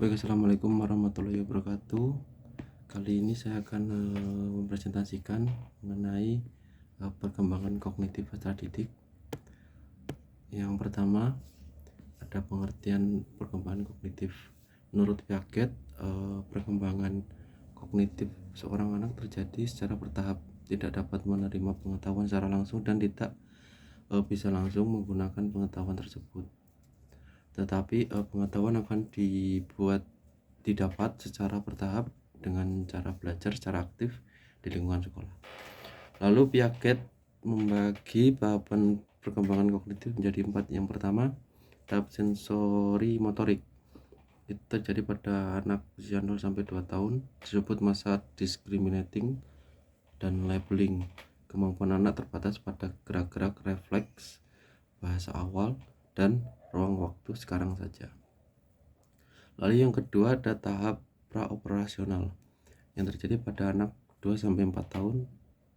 Baik, assalamualaikum warahmatullahi wabarakatuh. Kali ini saya akan mempresentasikan mengenai perkembangan kognitif pasca didik. Yang pertama, ada pengertian perkembangan kognitif. Menurut Piaget, perkembangan kognitif seorang anak terjadi secara bertahap, tidak dapat menerima pengetahuan secara langsung dan tidak bisa langsung menggunakan pengetahuan tersebut. Tetapi pengetahuan akan didapat secara bertahap dengan cara belajar secara aktif di lingkungan sekolah. Lalu Piaget membagi tahapan perkembangan kognitif menjadi 4. Yang pertama, tahap sensori motorik. Itu terjadi pada anak usia 0-2 tahun, disebut masa discriminating dan labeling. Kemampuan anak terbatas pada gerak-gerak refleks, bahasa awal, dan ruang waktu sekarang saja. Lalu yang kedua ada tahap praoperasional yang terjadi pada anak 2-4 tahun.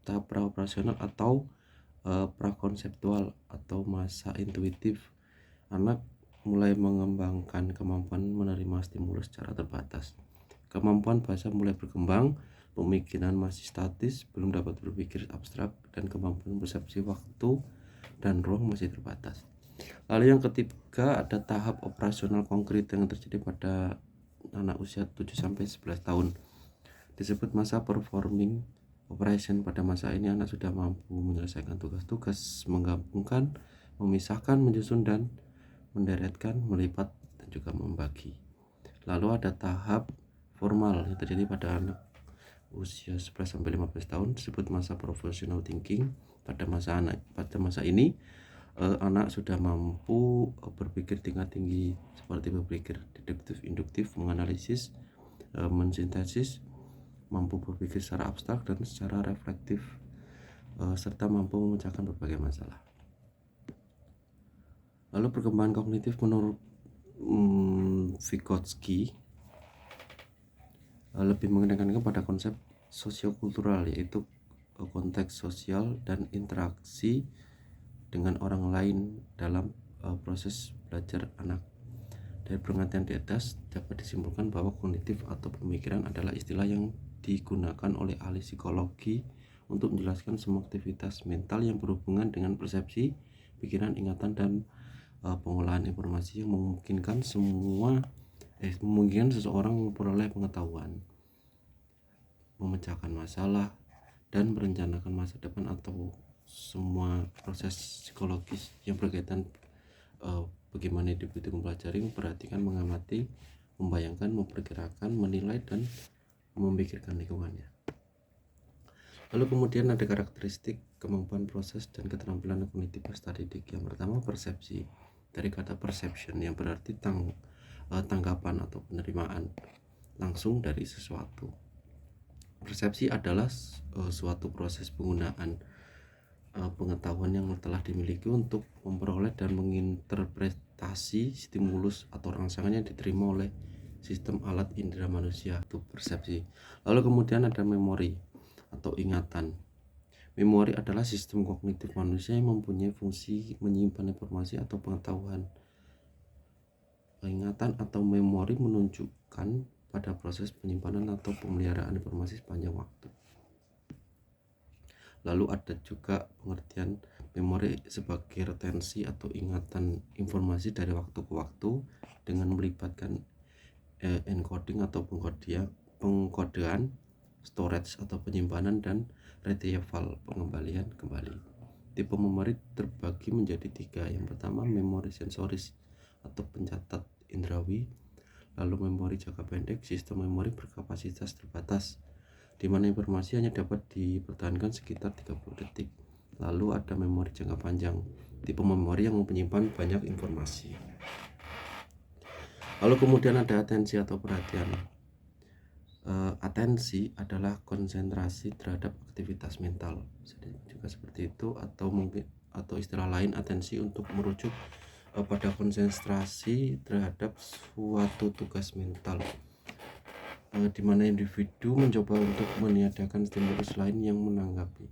Tahap praoperasional atau prakonseptual atau masa intuitif. Anak mulai mengembangkan kemampuan menerima stimulus secara terbatas. Kemampuan bahasa mulai berkembang, pemikiran masih statis, belum dapat berpikir abstrak, dan kemampuan persepsi waktu dan ruang masih terbatas. Lalu yang ketiga ada tahap operasional konkret yang terjadi pada anak usia 7-11 tahun. Disebut masa performing operation. Pada masa ini anak sudah mampu menyelesaikan tugas-tugas, menggabungkan, memisahkan, menyusun, dan menderetkan, melipat, dan juga membagi. Lalu ada tahap formal yang terjadi pada anak usia 11-15 tahun, disebut masa professional thinking. Pada masa ini anak sudah mampu berpikir tingkat tinggi seperti berpikir deduktif, induktif, menganalisis, mensintesis, mampu berpikir secara abstrak dan secara reflektif, serta mampu memecahkan berbagai masalah. Lalu perkembangan kognitif menurut Vygotsky lebih mengedepankan pada konsep sosiokultural, yaitu konteks sosial dan interaksi dengan orang lain dalam proses belajar anak. Dari pengertian di atas dapat disimpulkan bahwa kognitif atau pemikiran adalah istilah yang digunakan oleh ahli psikologi untuk menjelaskan semua aktivitas mental yang berhubungan dengan persepsi, pikiran, ingatan, dan pengolahan informasi yang memungkinkan seseorang memperoleh pengetahuan, memecahkan masalah, dan merencanakan masa depan atau semua proses psikologis yang berkaitan bagaimana hidup itu mempelajari, memperhatikan, mengamati, membayangkan, memperkirakan, menilai, dan memikirkan lingkungannya. Lalu kemudian ada karakteristik, kemampuan proses, dan keterampilan kognitif pasca didik. Yang pertama, persepsi. Dari kata perception yang berarti tanggapan atau penerimaan langsung dari sesuatu. Persepsi adalah suatu proses penggunaan pengetahuan yang telah dimiliki untuk memperoleh dan menginterpretasi stimulus atau rangsangan yang diterima oleh sistem alat indera manusia, itu persepsi. Lalu kemudian ada memori atau ingatan. Memori adalah sistem kognitif manusia yang mempunyai fungsi menyimpan informasi atau pengetahuan. Ingatan atau memori menunjukkan pada proses penyimpanan atau pemeliharaan informasi sepanjang waktu. Lalu ada juga pengertian memori sebagai retensi atau ingatan informasi dari waktu ke waktu dengan melibatkan encoding atau pengkodean, storage atau penyimpanan, dan retrieval pengembalian kembali. Tipe memori terbagi menjadi 3. Yang pertama, memori sensoris atau pencatat indrawi. Lalu memori jangka pendek, sistem memori berkapasitas terbatas, di mana informasi hanya dapat dipertahankan sekitar 30 detik. Lalu ada memori jangka panjang, tipe memori yang menyimpan banyak informasi. Lalu kemudian ada atensi atau perhatian. Atensi adalah konsentrasi terhadap aktivitas mental, juga seperti itu, atau istilah lain atensi untuk merujuk pada konsentrasi terhadap suatu tugas mental, di mana individu mencoba untuk meniadakan stimulus lain yang menanggapi.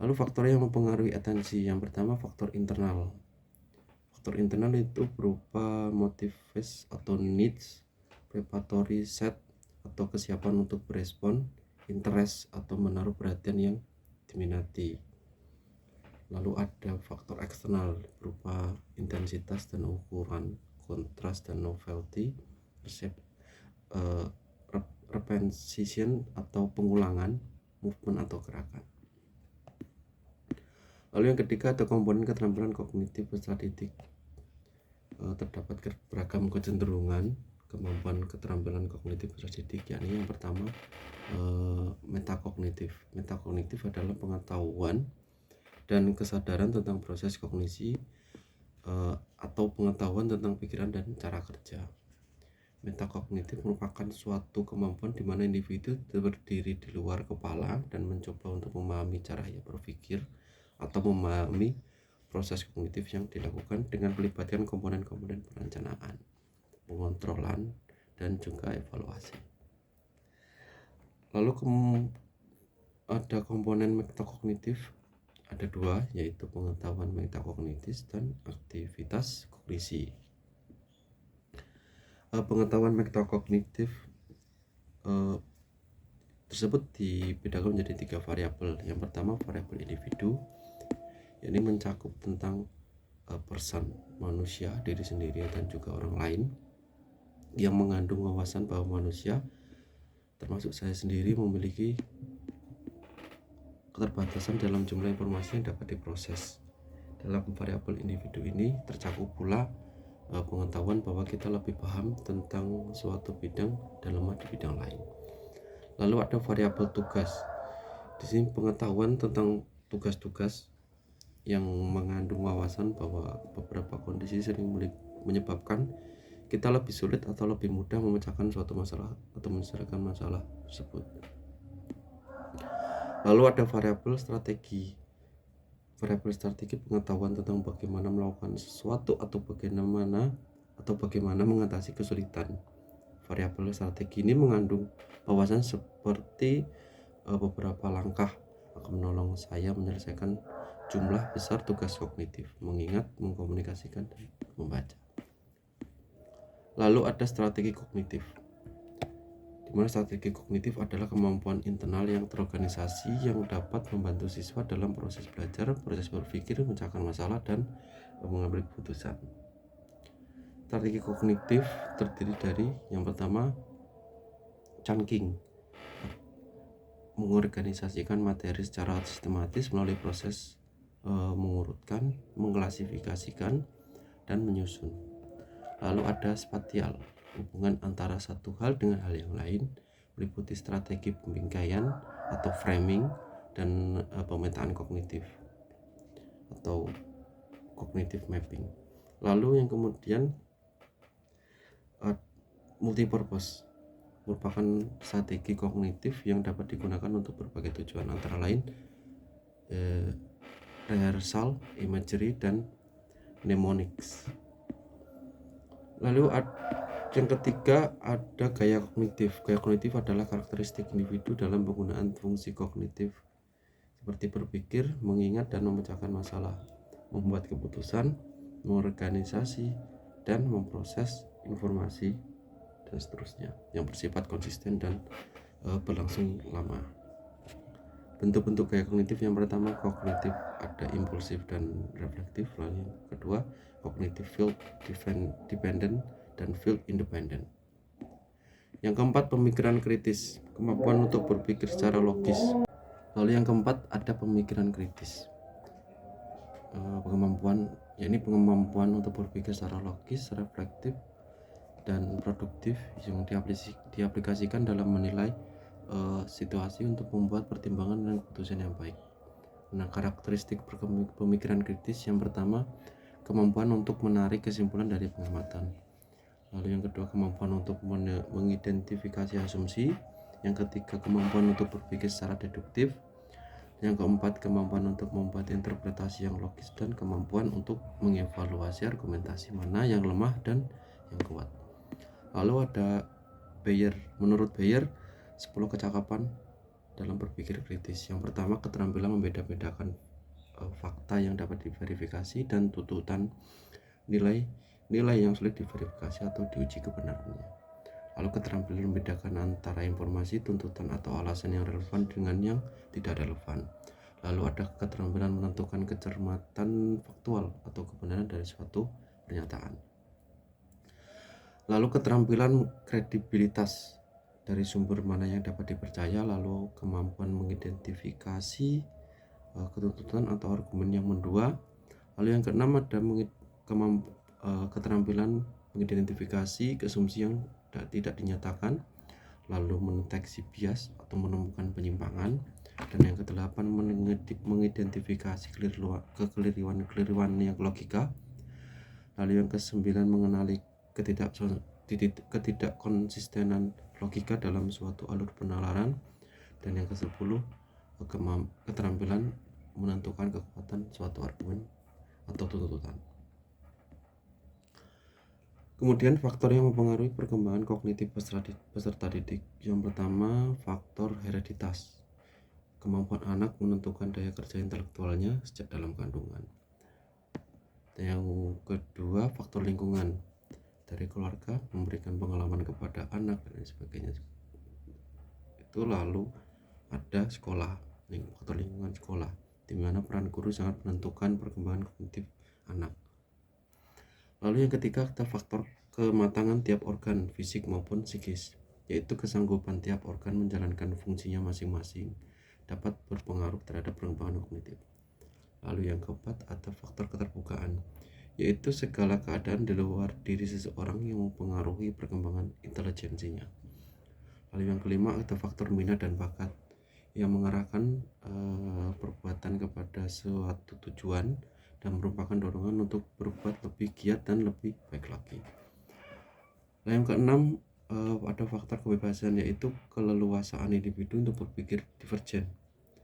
Lalu faktor yang mempengaruhi atensi, yang pertama faktor internal. Faktor internal itu berupa motives atau needs, preparatory set atau kesiapan untuk berespon, interest atau menaruh perhatian yang diminati. Lalu ada faktor eksternal berupa intensitas dan ukuran, kontras dan novelty, repetition atau pengulangan, movement atau gerakan. Lalu yang ketiga ada komponen keterampilan kognitif peserta didik. Terdapat beragam kecenderungan kemampuan keterampilan kognitif peserta didik, yakni yang pertama metakognitif. Metakognitif adalah pengetahuan dan kesadaran tentang proses kognisi atau pengetahuan tentang pikiran dan cara kerja. Metakognitif merupakan suatu kemampuan di mana individu berdiri di luar kepala dan mencoba untuk memahami cara ia berpikir atau memahami proses kognitif yang dilakukan dengan melibatkan komponen-komponen perencanaan, pengontrolan, dan juga evaluasi. Lalu ada komponen metakognitif, ada dua, yaitu pengetahuan metakognitif dan aktivitas kognisi. Pengetahuan metakognitif tersebut dibedakan menjadi 3 variabel. Yang pertama variabel individu, ini mencakup tentang person, manusia, diri sendiri dan juga orang lain, yang mengandung wawasan bahwa manusia termasuk saya sendiri memiliki keterbatasan dalam jumlah informasi yang dapat diproses. Dalam variabel individu ini tercakup pula pengetahuan bahwa kita lebih paham tentang suatu bidang dan lemah di bidang lain. Lalu ada variabel tugas. Di sini pengetahuan tentang tugas-tugas yang mengandung wawasan bahwa beberapa kondisi sering menyebabkan kita lebih sulit atau lebih mudah memecahkan suatu masalah atau menyelesaikan masalah tersebut. Lalu ada variabel strategi. Variabel strategi pengetahuan tentang bagaimana melakukan sesuatu atau bagaimana mengatasi kesulitan. Variabel strategi ini mengandung wawasan seperti beberapa langkah akan menolong saya menyelesaikan jumlah besar tugas kognitif, mengingat, mengkomunikasikan, dan membaca. Lalu ada strategi kognitif, di mana strategi kognitif adalah kemampuan internal yang terorganisasi yang dapat membantu siswa dalam proses belajar, proses berpikir, memecahkan masalah, dan mengambil keputusan. Strategi kognitif terdiri dari yang pertama chunking, mengorganisasikan materi secara sistematis melalui proses mengurutkan, mengklasifikasikan, dan menyusun. Lalu ada spatial, hubungan antara satu hal dengan hal yang lain, meliputi strategi pembingkaian atau framing dan pemetaan kognitif atau cognitive mapping. Lalu yang kemudian multipurpose, merupakan strategi kognitif yang dapat digunakan untuk berbagai tujuan, antara lain rehearsal, imagery, dan mnemonics. Lalu yang ketiga ada gaya kognitif. Gaya kognitif adalah karakteristik individu dalam penggunaan fungsi kognitif seperti berpikir, mengingat dan memecahkan masalah, membuat keputusan, mengorganisasi, dan memproses informasi, dan seterusnya, yang bersifat konsisten dan berlangsung lama. Bentuk-bentuk gaya kognitif yang pertama kognitif, ada impulsif dan reflektif. Lalu yang kedua kognitif field dependent dan field independent. Yang keempat pemikiran kritis, kemampuan untuk berpikir secara logis. Lalu yang keempat ada pemikiran kritis, kemampuan untuk berpikir secara logis, reflektif, dan produktif yang diaplikasikan dalam menilai situasi untuk membuat pertimbangan dan keputusan yang baik. Nah, karakteristik pemikiran kritis yang pertama kemampuan untuk menarik kesimpulan dari pengamatan. Lalu yang kedua kemampuan untuk mengidentifikasi asumsi. Yang ketiga kemampuan untuk berpikir secara deduktif. Yang keempat kemampuan untuk membuat interpretasi yang logis dan kemampuan untuk mengevaluasi argumentasi mana yang lemah dan yang kuat. Lalu ada Bayer. Menurut Bayer 10 kecakapan dalam berpikir kritis. Yang pertama keterampilan membeda-bedakan fakta yang dapat diverifikasi dan tuntutan nilai yang sulit diverifikasi atau diuji kebenarannya. Lalu keterampilan membedakan antara informasi, tuntutan atau alasan yang relevan dengan yang tidak relevan. Lalu ada keterampilan menentukan kecermatan faktual atau kebenaran dari suatu pernyataan. Lalu keterampilan kredibilitas dari sumber mana yang dapat dipercaya, lalu kemampuan mengidentifikasi ketuntutan atau argumen yang mendua. Lalu yang keenam ada keterampilan mengidentifikasi asumsi yang tidak dinyatakan, lalu mendeteksi bias atau menemukan penyimpangan, dan yang kedelapan mengidentifikasi kekeliruan yang logika. Lalu yang kesembilan mengenali ketidakkonsistenan logika dalam suatu alur penalaran, dan yang kesepuluh keterampilan menentukan kekuatan suatu argumen atau tuntutan. Kemudian faktor yang mempengaruhi perkembangan kognitif peserta didik. Yang pertama, faktor hereditas. Kemampuan anak menentukan daya kerja intelektualnya sejak dalam kandungan. Dan yang kedua, faktor lingkungan. Dari keluarga memberikan pengalaman kepada anak dan sebagainya. Itu lalu ada sekolah, faktor lingkungan sekolah, di mana peran guru sangat menentukan perkembangan kognitif anak. Lalu yang ketiga ada faktor kematangan tiap organ fisik maupun psikis, yaitu kesanggupan tiap organ menjalankan fungsinya masing-masing dapat berpengaruh terhadap perkembangan kognitif. Lalu yang keempat ada faktor keterbukaan, yaitu segala keadaan di luar diri seseorang yang mempengaruhi perkembangan intelijensinya. Lalu yang kelima ada faktor minat dan bakat yang mengarahkan perbuatan kepada suatu tujuan dan merupakan dorongan untuk berbuat lebih giat dan lebih baik lagi. Lalu yang keenam ada faktor kebebasan, yaitu keleluasaan individu untuk berpikir divergen,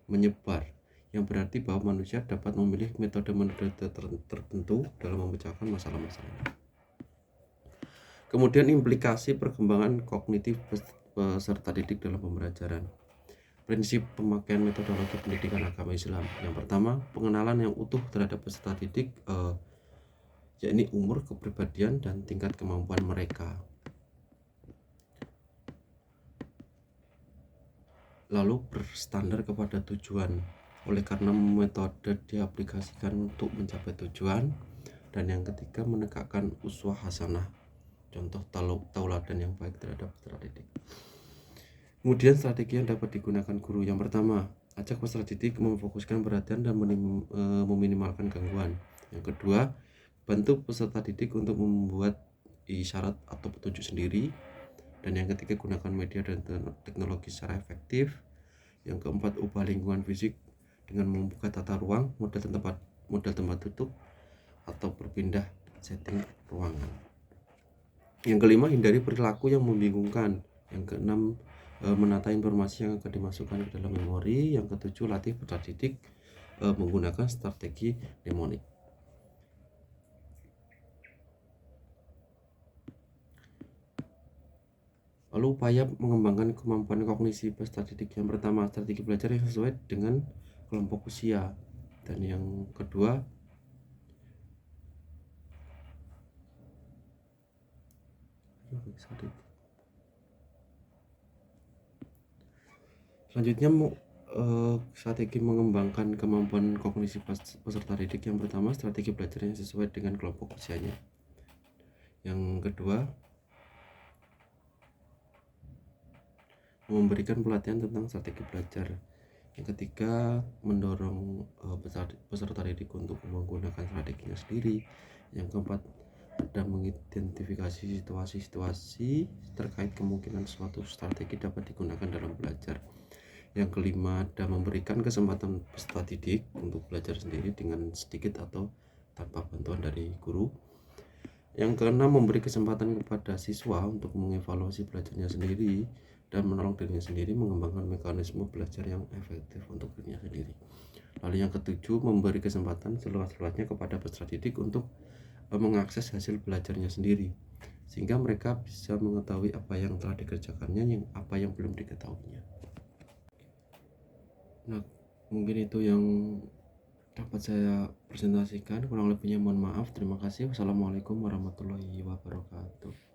menyebar, yang berarti bahwa manusia dapat memilih metode-metode tertentu dalam memecahkan masalah-masalah. Kemudian implikasi perkembangan kognitif peserta didik dalam pembelajaran. Prinsip pemakaian metodologi pendidikan agama Islam. Yang pertama, pengenalan yang utuh terhadap peserta didik, yakni umur, kepribadian, dan tingkat kemampuan mereka. Lalu berstandar kepada tujuan, oleh karena metode diaplikasikan untuk mencapai tujuan. Dan yang ketiga, menegakkan uswah hasanah, contoh tauladan yang baik terhadap peserta didik. Kemudian strategi yang dapat digunakan guru. Yang pertama, ajak peserta didik memfokuskan perhatian dan meminimalkan gangguan. Yang kedua, bantu peserta didik untuk membuat isyarat atau petunjuk sendiri. Dan yang ketiga, gunakan media dan teknologi secara efektif. Yang keempat, ubah lingkungan fisik dengan membuka tata ruang, model tempat duduk, atau berpindah setting ruangan. Yang kelima, hindari perilaku yang membingungkan. Yang keenam, menata informasi yang akan dimasukkan ke dalam memori. Yang ketujuh, latih peserta didik menggunakan strategi mnemonik. Lalu upaya mengembangkan kemampuan kognisi peserta didik. Yang pertama, strategi belajar yang sesuai dengan kelompok usia. Dan yang kedua, selanjutnya strategi mengembangkan kemampuan kognisi peserta didik. Yang pertama, strategi belajar yang sesuai dengan kelompok usianya. Yang kedua, memberikan pelatihan tentang strategi belajar. Yang ketiga, mendorong peserta didik untuk menggunakan strateginya sendiri. Yang keempat, ada mengidentifikasi situasi-situasi terkait kemungkinan suatu strategi dapat digunakan dalam belajar. Yang kelima, ada memberikan kesempatan peserta didik untuk belajar sendiri dengan sedikit atau tanpa bantuan dari guru. Yang keenam, memberi kesempatan kepada siswa untuk mengevaluasi belajarnya sendiri dan menolong dirinya sendiri mengembangkan mekanisme belajar yang efektif untuk dirinya sendiri. Lalu yang ketujuh, memberi kesempatan seluas-luasnya kepada peserta didik untuk mengakses hasil belajarnya sendiri, sehingga mereka bisa mengetahui apa yang telah dikerjakannya, apa yang belum diketahuinya. Nah, mungkin itu yang dapat saya presentasikan. Kurang lebihnya mohon maaf. Terima kasih. Wassalamualaikum warahmatullahi wabarakatuh.